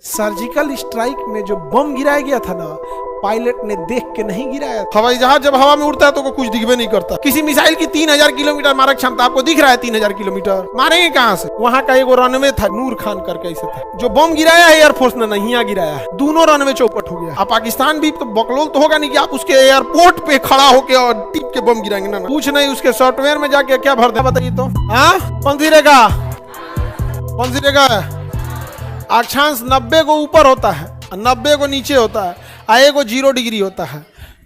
Surgical strike में जो बम गिराया गया था ना, पायलट ने देख के नहीं गिराया। हवाई जहाज जब हवा में उड़ता है तो कुछ दिखबे नहीं करता। किसी मिसाइल की 3000 किलोमीटर मारक क्षमता, आपको दिख रहा है 3000 किलोमीटर, मारेंगे कहां से? वहां का एक रनवे था, नूर खान करके ऐसे था, जो बम गिराया है एयरफोर्स ने नहीं यहाँ गिराया है, दोनों रनवे चौपट हो गया। अब पाकिस्तान भी तो बकलोल तो होगा नहीं कि आप उसके एयरपोर्ट पे खड़ा होके और टिप के बम गिराएंगे ना। कुछ नहीं, उसके सॉफ्टवेयर में जाके क्या भर दे बताइए तो। कौन सी रेखा है? अक्षांश 90 को ऊपर होता है, 90 को नीचे होता है, आए को 0 डिग्री होता है।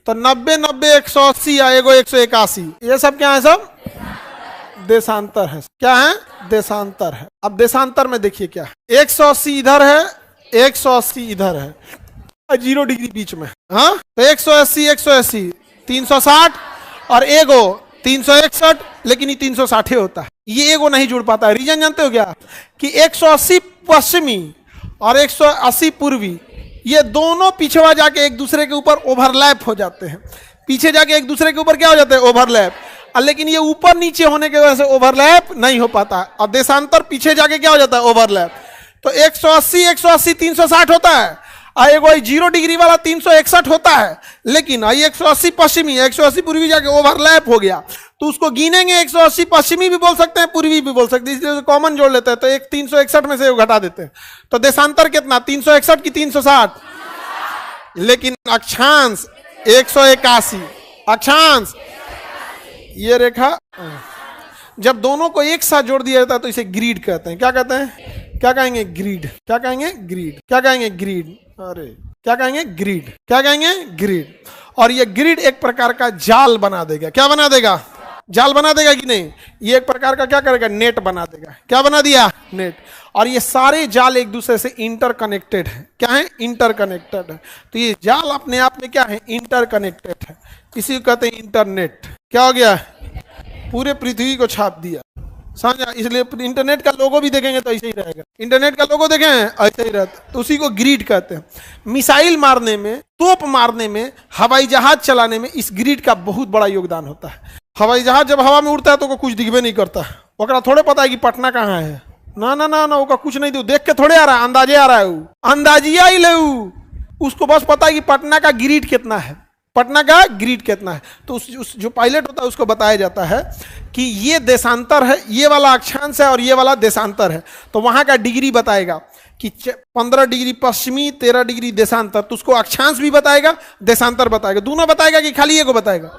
तो 90 90 180 आए को 181। ये सब क्या है? सब देशांतर है। क्या है? देशांतर है। अब देशांतर में देखिए क्या है, 180 इधर है, 180 इधर है, 0 डिग्री बीच में। हाँ, तो 180 360 और एगो 361, लेकिन ये 360 होता है। ये एगो नहीं जुड़ पाता है। रीजन जानते हो क्या? कि 180 पश्चिमी और 180 पूर्वी, ये दोनों पिछवा जाके एक दूसरे के ऊपर ओवरलैप हो जाते हैं। पीछे जाके एक दूसरे के ऊपर क्या हो जाते हैं? ओवरलैप। लेकिन ये ऊपर नीचे होने की वजह से ओवरलैप नहीं हो पाता। और देशांतर पीछे जाके क्या हो जाता है? ओवरलैप। तो 180 360 होता है, और एक 0 डिग्री वाला 361 होता है। लेकिन 180 पश्चिमी 180 पूर्वी जाके ओवरलैप हो गया, तो उसको गिनेंगे 180 पश्चिमी भी बोल सकते हैं, पूर्वी भी बोल सकते हैं, इसलिए कॉमन जोड़ लेते हैं। तो एक 361 में से घटा देते हैं। तो देशांतर कितना? 361 की 360, लेकिन अक्षांश 181। अक्षांश ये रेखा जब दोनों को एक साथ जोड़ दिया जाता है तो इसे ग्रीड कहते हैं। क्या कहते हैं? क्या कहेंगे? ग्रीड। क्या कहेंगे? ग्रीड। क्या कहेंगे? ग्रीड। अरे क्या कहेंगे? ग्रीड। क्या कहेंगे? ग्रीड। और ये ग्रीड एक प्रकार का जाल बना देगा। क्या बना देगा? जाल बना देगा कि नहीं? ये एक प्रकार का क्या करेगा? नेट बना देगा। क्या बना दिया? नेट। और ये सारे जाल एक दूसरे से इंटरकनेक्टेड है। क्या है? इंटरकनेक्टेड है। तो ये जाल अपने आप में क्या है? इंटरकनेक्टेड है। इसी को कहते हैं इंटरनेट। क्या हो गया? पूरे पृथ्वी को छाप दिया, समझा? इसलिए इंटरनेट का लोगो भी देखेंगे तो ऐसे ही रहेगा। इंटरनेट का लोगो देखें ऐसे ही रहता, तो उसी को ग्रिड कहते हैं। मिसाइल मारने में, तोप मारने में, हवाई जहाज चलाने में इस ग्रिड का बहुत बड़ा योगदान होता है। हवाई जहाज जब हवा में उड़ता है तो कुछ दिखबे नहीं करता, ओकरा थोड़े पता है कि पटना कहाँ है। ना ना ना ना, ओका कुछ नहीं दो, देख के थोड़े आ रहा है, अंदाजे आ रहा है, अंदाजिया ही ले। उसको बस पता है कि पटना का ग्रिड कितना है, पटना का ग्रिड कितना है। तो उस जो पायलट होता है उसको बताया जाता है कि ये देशांतर है, ये वाला अक्षांश है और ये वाला देशांतर है। तो वहां का डिग्री बताएगा कि 15 डिग्री पश्चिमी, 13 डिग्री देशांतर। तो उसको अक्षांश भी बताएगा, देशांतर बताएगा, दोनों बताएगा कि खाली ये को बताएगा।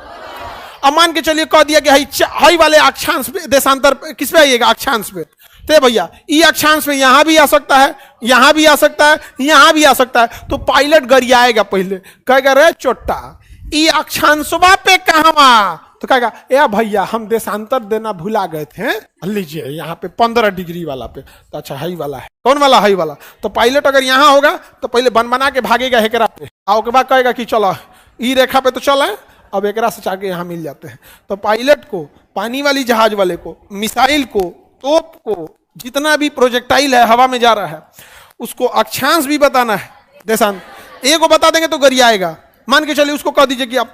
अब मान के चलिए कह दिया कि हाई वाले अक्षांश पे देशांतर किस पे आइएगा? अक्षांश पे। तो भैया ये अक्षांश में यहां भी आ सकता है, यहां भी आ सकता है, यहां भी आ सकता है। तो पायलट गरियाएगा, पहले कहेगा रे चोट्टा ये अक्षांशवा पे कहां? तो कहेगा ए भैया हम देशांतर देना भुला गए थे, लीजिए यहाँ पे 15 डिग्री वाला पे। तो अच्छा हाई वाला है। कौन वाला? हाई वाला। तो पायलट अगर यहाँ होगा तो पहले बना के भागेगा हेकरा पे, और उसके बाद कहेगा कि चलो ई रेखा पे तो चले, अब एकरा से जाके यहाँ मिल जाते हैं। तो पायलट को, पानी वाली जहाज वाले को, मिसाइल को, तोप को, जितना भी प्रोजेक्टाइल है हवा में जा रहा है, उसको अक्षांश भी बताना है, देशांतर। एक को बता देंगे तो गरियाएगा। मान के चलिए उसको कह दीजिए कि आप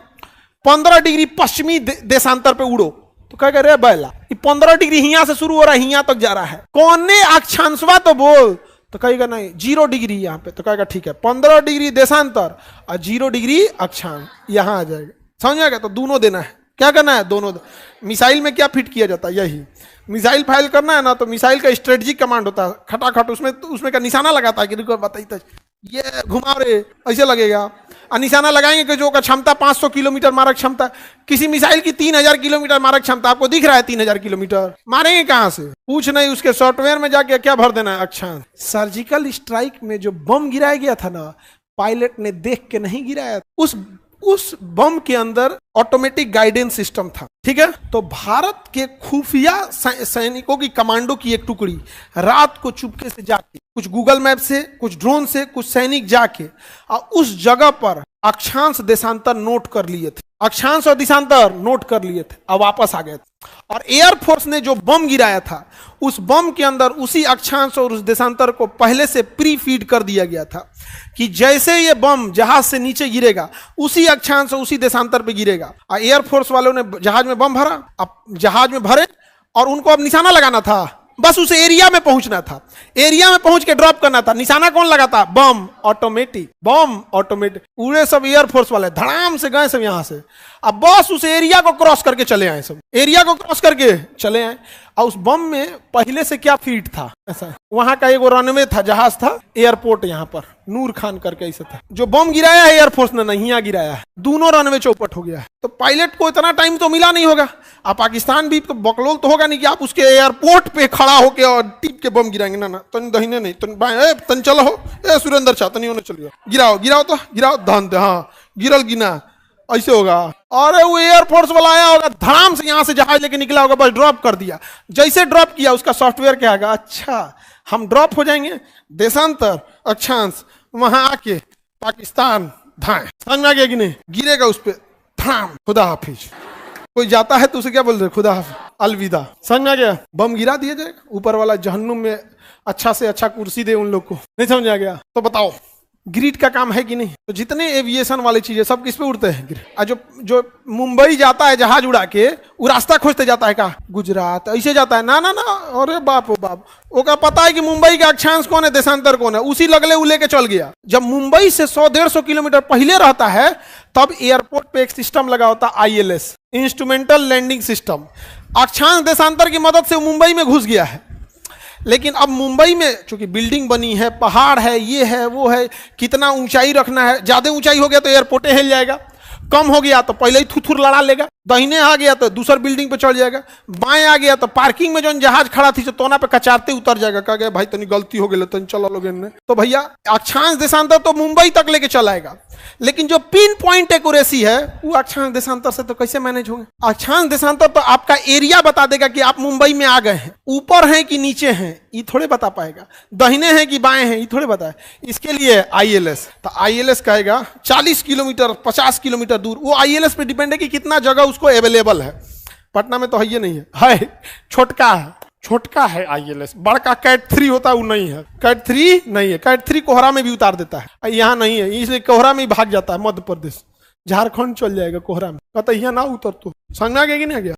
15 डिग्री पश्चिमी देशांतर पे उड़ो, तो कहेगा रे बैला ये 15 डिग्री हिया से शुरू हो रहा है, हिया तक जा रहा है, कौने अक्षांशवा तो बोल। तो कहेगा नहीं 0 डिग्री यहाँ पे। तो कहेगा ठीक है 15 डिग्री देशांतर और 0 डिग्री अक्षांश, यहाँ आ जाएगा। समझ आएगा? तो दोनों देना है। क्या करना है? दोनों। मिसाइल में क्या फिट किया जाता है? यही मिसाइल फाइल करना है ना, तो मिसाइल का स्ट्रेटेजिक कमांड होता है, खटाखट उसमें का निशाना लगाता है कि बताइए ये घुमा रे, ऐसे लगेगा। और निशाना लगाएंगे कि जो का क्षमता 500 किलोमीटर मारक क्षमता, किसी मिसाइल की 3000 किलोमीटर मारक क्षमता, आपको दिख रहा है 3000 किलोमीटर, मारेंगे कहां से? कुछ नहीं, उसके सॉफ्टवेयर में जाके क्या भर देना है? अक्षांश। सर्जिकल स्ट्राइक में जो बम गिराया गया था ना, पायलट ने देख के नहीं गिराया। उस बम के अंदर ऑटोमेटिक गाइडेंस सिस्टम था, ठीक है। तो भारत के खुफिया सैनिकों की कमांडो की एक टुकड़ी रात को चुपके से जाके, कुछ गूगल मैप से, कुछ ड्रोन से, कुछ सैनिक जाके और उस जगह पर अक्षांश देशांतर नोट कर लिए थे, अक्षांश और देशांतर नोट कर लिए थे और वापस आ गए थे। और एयरफोर्स ने जो बम गिराया था, उस बम के अंदर उसी अक्षांश और उस देशांतर को पहले से प्री फीड कर दिया गया था कि जैसे ये बम जहाज से नीचे गिरेगा उसी अक्षांश और उसी देशांतर पे गिरेगा। एयरफोर्स वालों ने जहाज में बम भरा, अब जहाज में भरे और उनको अब निशाना लगाना था, बस उस एरिया में पहुंचना था, एरिया में पहुंच के ड्रॉप करना था। निशाना कौन लगाता? बम, ऑटोमेटिक बम, ऑटोमेटिक। उड़े सब एयरफोर्स वाले, धड़ाम से गए सब यहां से। अब बस उस एरिया को क्रॉस करके चले आए, सब एरिया को क्रॉस करके चले आए। और उस बम में पहले से क्या फीट था, ऐसा वहां का एक रनवे था, जहाज था, एयरपोर्ट यहाँ पर नूर खान करके ऐसा था। जो बम गिराया है एयरफोर्स ने नहीं यहाँ गिराया है, दोनों रनवे चौपट हो गया है। तो पायलट को इतना टाइम तो मिला नहीं होगा। अब पाकिस्तान भी तो बकलोल तो होगा नहीं कि आप उसके एयरपोर्ट पे खड़ा होके और टिप के बम गिराएंगे। ना तन दहीने नहीं, तन बाएं, तन चलो हो, ए सुरेंद्र चाह तनी होने चलिए, गिराओ गिराओ तो गिराओ, धन दे, हाँ गिरल गिना, ऐसे होगा। अरे वो एयरफोर्स वाला आया होगा, धड़ाम से यहां से जहाज लेके निकला होगा, बस ड्रॉप कर दिया। जैसे ड्रॉप किया उसका सॉफ्टवेयर क्या आएगा, अच्छा हम ड्रॉप हो जाएंगे, देशांतर अक्षांश, वहां आके पाकिस्तान धाए, समझ में आ गया कि नहीं? गिरेगा उस पर, धाम, खुदा हाफिज। कोई जाता है तो उसे क्या बोलते हैं? खुदा हाफिज, अलविदा। समझ में आ गया? बम गिरा दिया जाएगा, ऊपर वाला जहन्नुम में अच्छा से अच्छा कुर्सी दे उन लोग को। नहीं समझ आ गया? तो बताओ ग्रिड का काम है कि नहीं? तो जितने एविएशन वाली चीजें सब किस पे उड़ते हैं? जो मुंबई जाता है जहाज उड़ा के, वो रास्ता खोजते जाता है का गुजरात, ऐसे जाता है? ना ना ना, अरे बाप ओ बाप, ओका पता है कि मुंबई का अक्षांश कौन है, देशांतर कौन है, उसी लगले वो लेके चल गया। जब मुंबई से 100-150 किलोमीटर पहले रहता है तब एयरपोर्ट पे एक सिस्टम लगा होता है, ILS, इंस्ट्रूमेंटल लैंडिंग सिस्टम। अक्षांश देशांतर की मदद से मुंबई में घुस गया है। लेकिन अब मुंबई में चूंकि बिल्डिंग बनी है, पहाड़ है, ये है वो है, कितना ऊंचाई रखना है, ज्यादा ऊंचाई हो गया तो एयरपोर्ट हिल जाएगा, कम हो गया तो पहले ही थुथुर लड़ा लेगा, दाहिने आ गया तो दूसर बिल्डिंग पे चढ़ जाएगा, बाएं आ गया तो पार्किंग में जो जहाज खड़ा थी तोना पे कचारते उतर जाएगा। कह गया भाई तनी गलती हो गई, तनी चला लोगे ने। तो भैया अक्षांश देशांतर तो मुंबई तक लेके चलाएगा, लेकिन जो पिन पॉइंट एक्यूरेसी है वो अक्षांश देशांतर से तो कैसे मैनेज होंगे? अक्षांश देशांतर तो आपका एरिया बता देगा कि आप मुंबई में आ गए हैं, ऊपर हैं कि नीचे हैं ये थोड़े बता पाएगा, दाहिने हैं कि बाएं हैं ये थोड़े बताए। इसके लिए ILS, तो ILS कहेगा 40 किलोमीटर 50 किलोमीटर दूर, वो ILS पे डिपेंड है कि कितना जगह उसको अवेलेबल है। पटना में तो है ये नहीं है, छोटका है, छोटका है ILS, बड़का कैट 3 होता है वो नहीं है, कैट 3 नहीं है, कैट 3 कोहरा में भी उतार देता है, यहाँ नहीं है, इसलिए कोहरा में ही भाग जाता है, मध्य प्रदेश झारखंड चल जाएगा कोहरा में, कहता यहाँ ना उतर। तो समझ में आ गया कि नहीं आ गया?